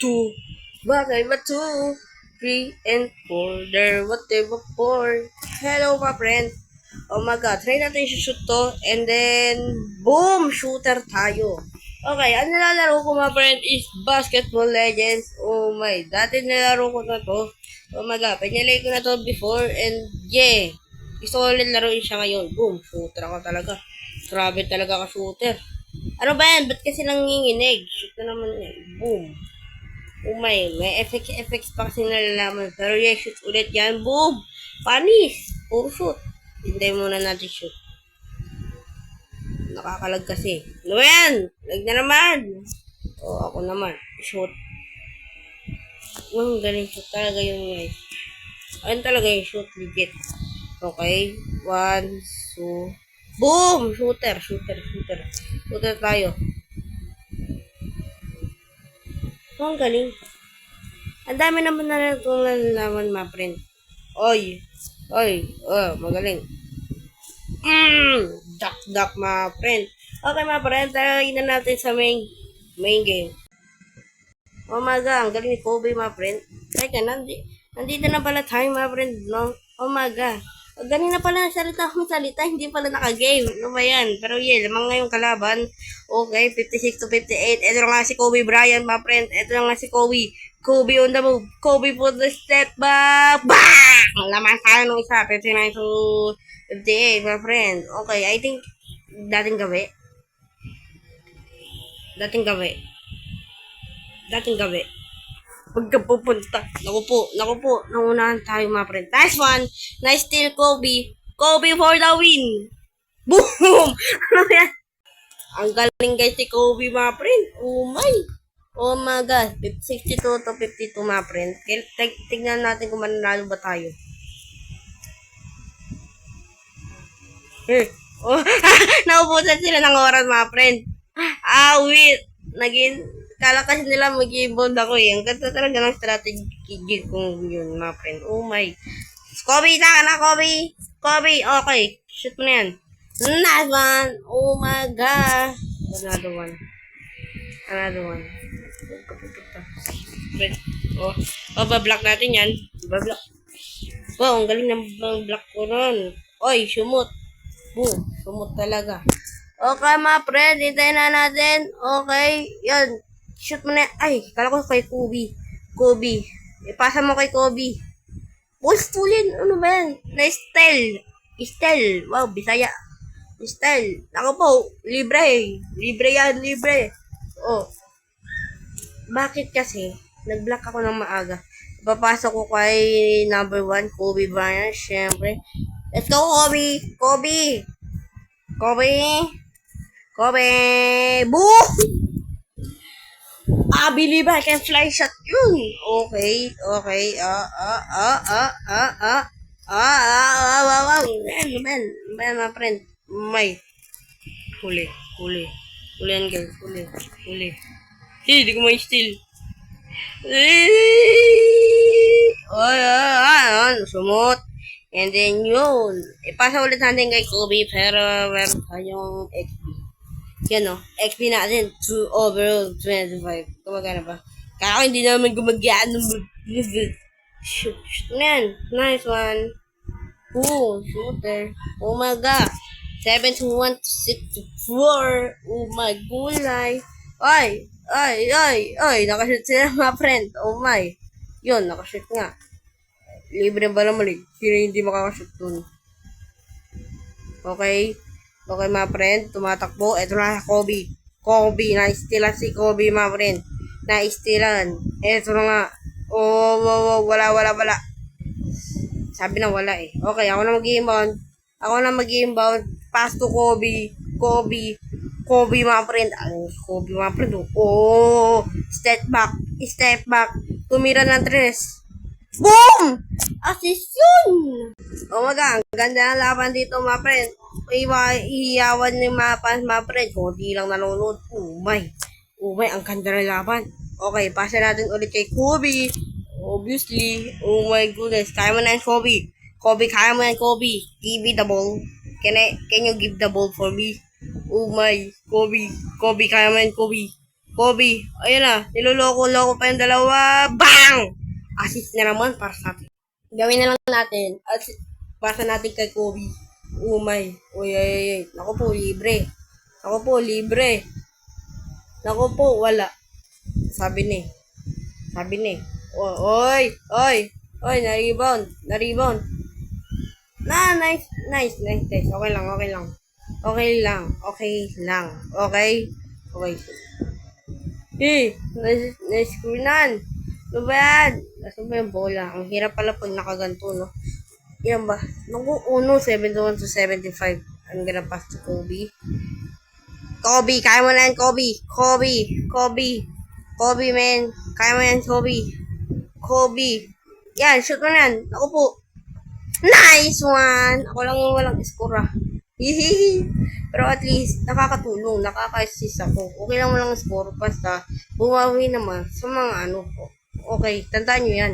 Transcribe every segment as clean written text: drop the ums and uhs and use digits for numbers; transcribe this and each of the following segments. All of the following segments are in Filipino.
Two. Bagay ba two? Three and four. There, whatever four. Hello, my friend. Oh my God, try natin shoot to. And then, boom! Shooter tayo. Okay, ang nilalaro ko, my friend, is Basketball Legends. Oh my, dati nilalaro ko na to. Oh my God, pinilay ko na to before. And yeah, gusto ko ulit laruin siya ngayon. Boom, shooter ako talaga. Grabe talaga ka shooter. Ano ba yan? Ba't kasi nanginginig? Shoot na naman yan. Boom. Oh my, may effects pa kasi nalalaman. Pero yeah, shoot ulit yan. Boom! Panis! Puro shoot. Hintay muna natin shoot. Nakakalag kasi. Ano yan? Lag na naman. O, ako naman. Shoot. Galing shoot talaga yung guys. Ayun talaga yung shoot. Legit. Okay. One, two. Boom! Shooter. Shooter tayo. Ang galing. Ang dami naman na itong nalalaman, my friend. Oy. Magaling. Duck, my friend. Okay, my friend. Tarayin na natin sa main game. Oh my God, ang galing ni Kobe, my friend. Teka, nandito na pala tayo, my friend, no? Oh my God. Galing na pala salita, hindi pala naka-game. Ano ba yan? Pero yeah, lamang ngayong kalaban. Okay, 56-58. Ito na nga si Kobe Bryant, my friend. Ito na nga si Kobe. Kobe on the move. Kobe put the step back. Bang! Laman tayo nung isa. 59-58, my friend. Okay, I think dating gabi. Dating gabi. Pagka pupunta. Naku po. Naunahan tayo, mga friend. Nice one. Nice steal, Kobe. Kobe for the win. Boom! Ano yan? Ang galing guys si Kobe, mga friend. Oh my God. 62-52, mga friend. Tignan natin kung mananalo ba tayo. Oh, naubusan sila ng oras, mga friend. Wait. Kala kasi nila mag-i-bond ako eh. Ang ganda talaga ng strategy kong yun, mga friend. Oh my. Kobe, taka na, Kobe. Kobe, okay. Shoot mo na yan. Nice one. Oh my God. Another one. Friend. Bablock natin yan. Bablock. Wow, ang galing ng block ko ron. Oy, sumot. Boom, sumot talaga. Okay, mga friend, hintayin na natin. Okay, yun. Shoot mo na. Ay, kala ko kay Kobe. Ipasa mo kay Kobe. Tulin. Ano ba yan? Style. Wow, Bisaya. Style. Ako po, libre. Libre yan, libre. Oh, bakit kasi? Nag-block ako ng maaga. Papasok ko kay number 1, Kobe Bryant, syempre. Let's go, Kobe! Kobe! Boo! Believe I can fly shot yun. Okay. Man, my friend. May. Huli. Hulihan guys. Huli. Hindi ko may steal. Sumot. And then yun. Ipasa ulit natin kay Kobe pero meron tayong XP. Yan o. XP natin 2 overall 25. Kumagana ba? Kaya hindi naman gumagana. Shoot na yan. Nice one. Shooter. Oh my God. 7-1 to 6-4. Oh my gulay. Nakashoot sila mga friend. Oh my. Yun, nakashoot nga. Libre ba naman eh. Sino hindi makakashoot dun? Okay, mga friend. Tumatakbo. Ito na Kobe. Na-stealan si Kobe, mga friend. Na-stealan. Ito na nga. Wala. Sabi na wala eh. Okay, ako na mag-inbound. Pass to Kobe, mga friend. Kobe, mga friend. Step back. Tumira ng tres. Boom! Assist yun! Oh my God, ang ganda ng laban dito, mga friend. Iiyawan ni mga fans, mga friend. Kung di lang nanonood. Oh my, ang ganda ng laban. Okay, pasa natin ulit kay Kobe. Obviously. Oh my goodness. Kaya mo na yan, Kobe. Kaya mo yan, Kobe. Give me the ball. Can you give the ball for me? Oh my. Kobe, kaya mo yan, Kobe. Kobe. Ayun na. Niloloko-loko pa yung dalawa. Bang! Assist na naman para sa atin. Gawin na lang natin. Para sa natin kay Kobe. Umay. Uy, ay, ay, ay. Naku po, libre. Naku po, libre. Naku po, wala. Sabi ni. Sabi ni. Oy, oy. Oy, na-rebound. Na-rebound. Nice. Nice. Okay lang, okay lang. Okay lang. Okay lang. Okay? Okay. Na-screenan. Ano ba yan? Nasaan ba yung bola? Ang hirap pala pag nakaganto, no? Yan ba? Naku, 71 to 75. I'm gonna pass to Kobe. Kobe, kaya mo na yan, Kobe. Kobe, man. Kaya mo yan, Kobe. Kobe. Yan, shoot mo na yan. Ako po. Nice one! Ako lang yung walang score, ah. Hihihi. Pero at least, nakakatulong. Nakaka-assist ako. Okay lang walang score. Basta, bumawi naman sa mga ano ko. Okay, tandaan nyo yan.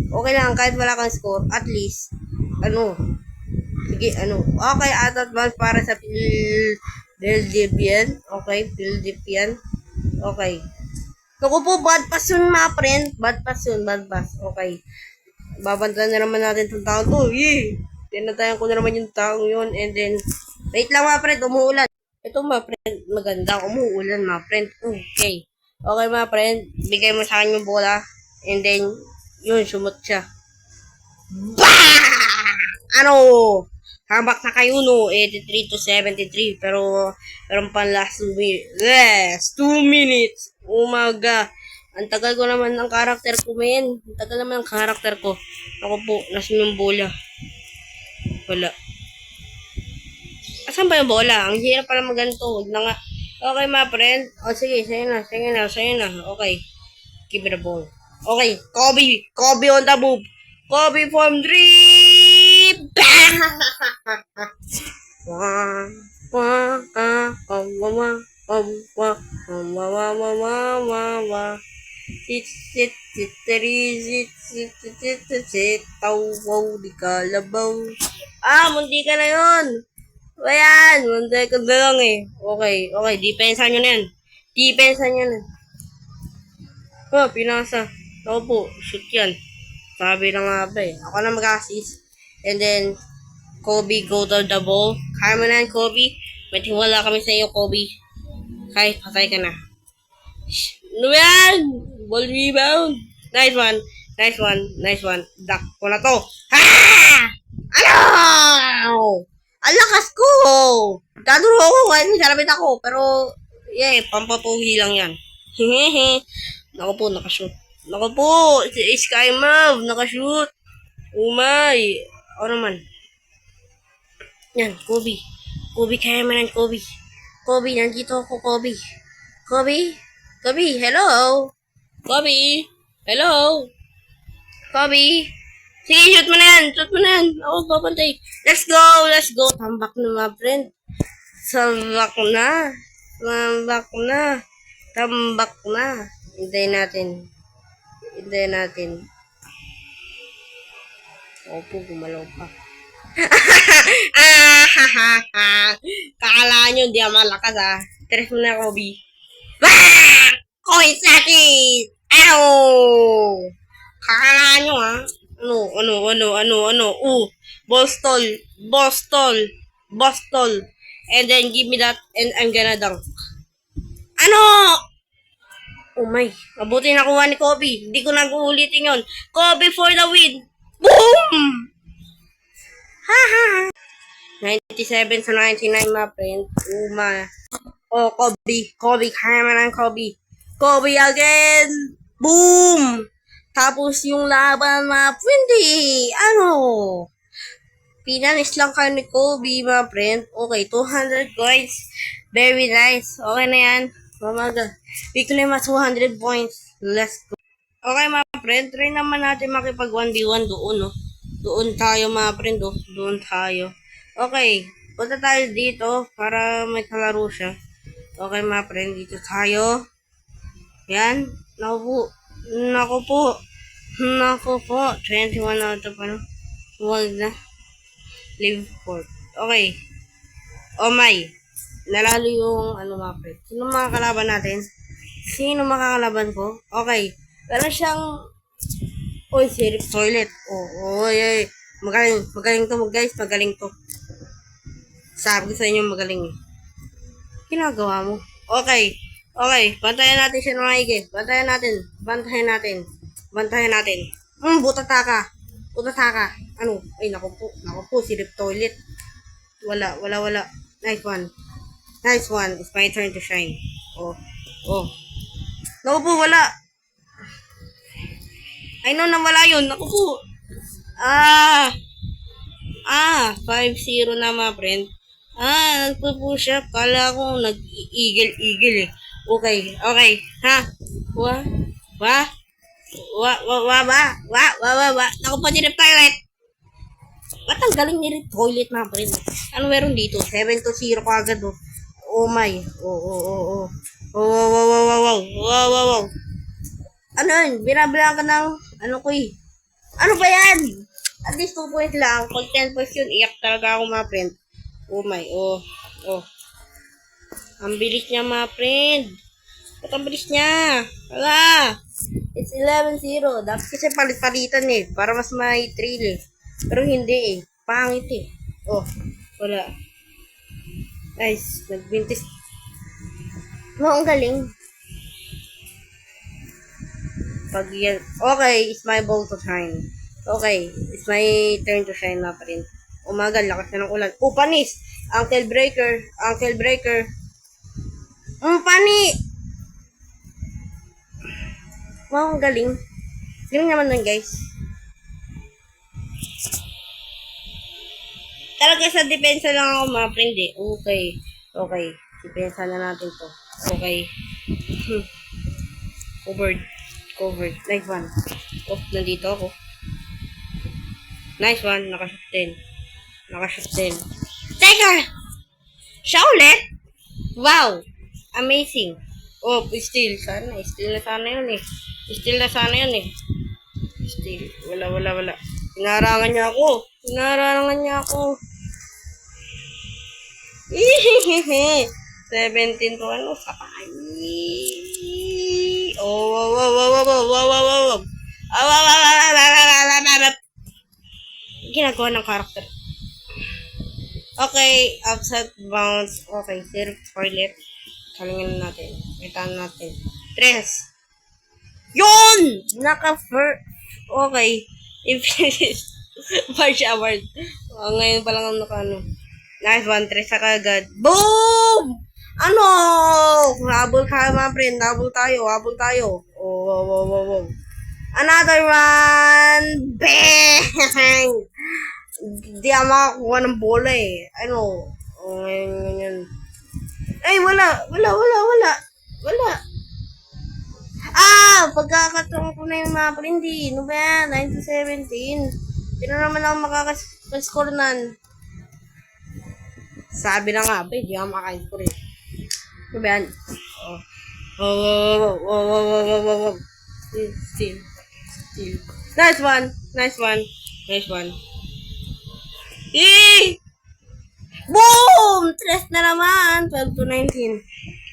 Okay lang, kahit wala kang score. At least, sige, okay, at advance para sa Phildipian. Okay, Phildipian. Okay. Naku po, bad pass yun, mga friend. Bad pass. Okay. Babantayan na naman natin itong taong to. Tinatayan ko na naman yung taong yun. And then, wait lang, mga friend, umuulan. Ito, mga friend, maganda. Umuulan, mga friend. Okay. Okay, mga friend, bigay mo sa akin yung bola. And then, yun, sumot siya. Bah! Hambak na kayo, no? 83 to 73. Pero, meron pa last 2 minutes. Umaga. Ang tagal ko naman ng karakter ko, men. Ang tagal naman ng karakter ko. Ako po, nasun yung bola. Wala. Asan ba yung bola? Ang hirap pala maganto. Huwag na nga. Okay, mga friend. Sige, sa'yo na. Okay. Give me the ball. Okay, Kobe on the move. Kobe from 3. Bang! Di kalabaw. Mundi ka na yun. Ayan, 1 second na lang eh. Okay, depensa nyo na yan. Pinasa. Ako po, shoot yan. Sabi na nga ba eh. Ako na mag-assist. And then, Kobe go to the ball. Kaya mo na yan, Kobe. May tiwala kami sa iyo, Kobe. Kahit patay ka na. Ano yan? Ball rebound. Nice one. Duck ko na to. Ha! Ano? Ang lakas ko! Daduro ako ngayon, may sarabit ako. Pero, pampapuhi lang yan. Hehehe. Naku po, nakashoot. Naku po, si Sky Mav, nakashoot. Umay. Ako naman. Yan, Kobe. Kaya mo yan, Kobe. Kobe, nandito ako, Kobe. Kobe, hello? Hello? Kobe? Sige, shoot mo na yan. Ako, papantay. Let's go. Tambak na, mga friend. Tambak na. Hintayin natin. Opo, gumalaw pa. Kakala nyo, di ako malakas, ah. Tres mo na, Kobe. Bah! Koy sakit! Kakala nyo, ah. Bostol. And then give me that and I'm gonna dunk. Oh my, mabuti nakuha ni Kobe. Hindi ko nag-uulitin yun. Kobe for the win. Boom! 97 to 99, my friend. Kobe, kaya mo ng Kobe. Kobe again! Boom! Tapos yung laban, my friend, pinanis lang kayo ni Kobe, my friend. Okay, 200 coins. Very nice. Okay na yan. Mamaga. Weekly mas 200 points. Let's go. Okay, mga friend. Try naman natin makipag 1v1 doon, no? Doon tayo, mga friend, oh. Doon tayo. Okay. Punta tayo dito para may kalaro siya. Okay, mga friend. Dito tayo. Yan. Naku po. 21 out of ano. Huwag na. Live court. Okay. Oh my. nalalo yung, ano mga pre. Sino mga kalaban natin? Sino makakalaban ko? Okay. Meron siyang, oy, sirip toilet. Oh, oy, oy. Magaling. Magaling to, guys. Magaling to. Sabi ko sa inyo, magaling eh. Ginagawa mo. Okay. Okay. Bantayan natin siya ng maigi. Bantayan natin. Bantayan natin. Bantayan natin. Butata ka. Butata ka. Ano? Ay, naku po. Naku po, sirip toilet. Wala, wala, wala. Nice one. Nice one. It's my turn to shine. Oh. Oh. Naku po, wala. I know na wala yun. Naku po. Ah. 5-0 na mga friend. Nagpo siya. Kala ko nag-eagle eh. Okay, okay. Ha? Wa? Wa? Wa? Naku po, dinip toilet. Ba't ang galing ni toilet mga friend? Ano meron dito? 7-0 ka agad oh. Oh my. Oh. Wow. Ano yun? Binabilang ka ng, ano ko eh. Ano ba yan? At least 2 points lang. Pag 10 points yun, iyak talaga ako mga friend. Oh my, oh. Ang bilis niya mga friend. Ba't ang bilis niya? Wala. It's 11-0. Dapat kasi palit-palitan eh. Para mas may thrill eh. Pero hindi eh. Pangit eh. Oh, wala. Nice. Nagbintis. No, ang galing. Pag yan. Okay, it's my ball to shine. Okay, it's my turn to shine na pa rin. Umaga, lakas na ng ulan. Oh, panis! Ankle breaker. Pani! Wow, ang galing. Galing naman nun, guys. Talaga sa depensa lang ako, mga friend eh. Okay. Depensa na natin to. Okay. Covered. Nice one. Oh, nandito ako. Nice one. Nakashoot din. Teka! Siya ulit? Wow! Amazing. Oh, still. Still na sana yun eh. Still. Wala. Inarangan niya ako. 17 to ano? Sakay. Oh, wow. Ginagawa ng karakter. Okay, outside bounds. Okay, zero toilet. Kalingin natin. Itaan natin. 3. Yun! Okay. If March award. Ngayon pa lang ang nakano. Nice one. 3 sa kagad. Boom! Ano? Habol ka mga friend. Habol tayo. Oh. Another one! Bang! Hindi ako makakuha ng bola eh. Ano? Ngayon. Ay, wala. Pagkakataon ko na yung mga prindi. Ano ba yan? 9-17. Sino naman ako makakascore nan? Sabi na nga, hindi ako makakascore eh. Ano ba yan? Oh. Still. Nice one. Boom! 3 na naman. 12-19.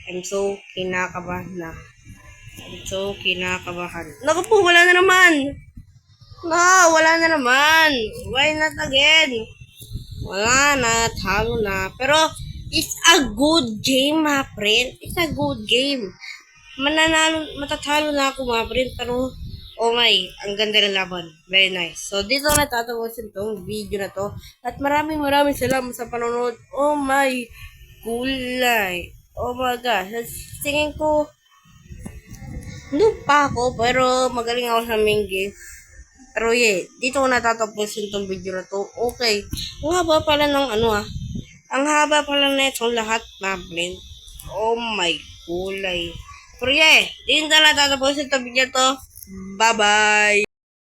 I'm so kinakabahan. Naku po, wala na naman. Why not again? Wala na, talo na. Pero, it's a good game, mga friend. It's a good game. Matatalo na ako, mga friend. Pero, oh my, ang ganda ng laban. Very nice. So, dito na tatapusin itong video na to. At maraming salamat sa panonood. Oh my, kulay. Oh my gosh. Tingin ko, noob pa ako, pero magaling ako sa main game. Pero dito ko natatapusin itong video na to. Okay. Ang haba pala ng Ang haba pala na itong lahat, mga friend. Oh my, kulay. Pero dito na natatapusin itong video to. Bye-bye!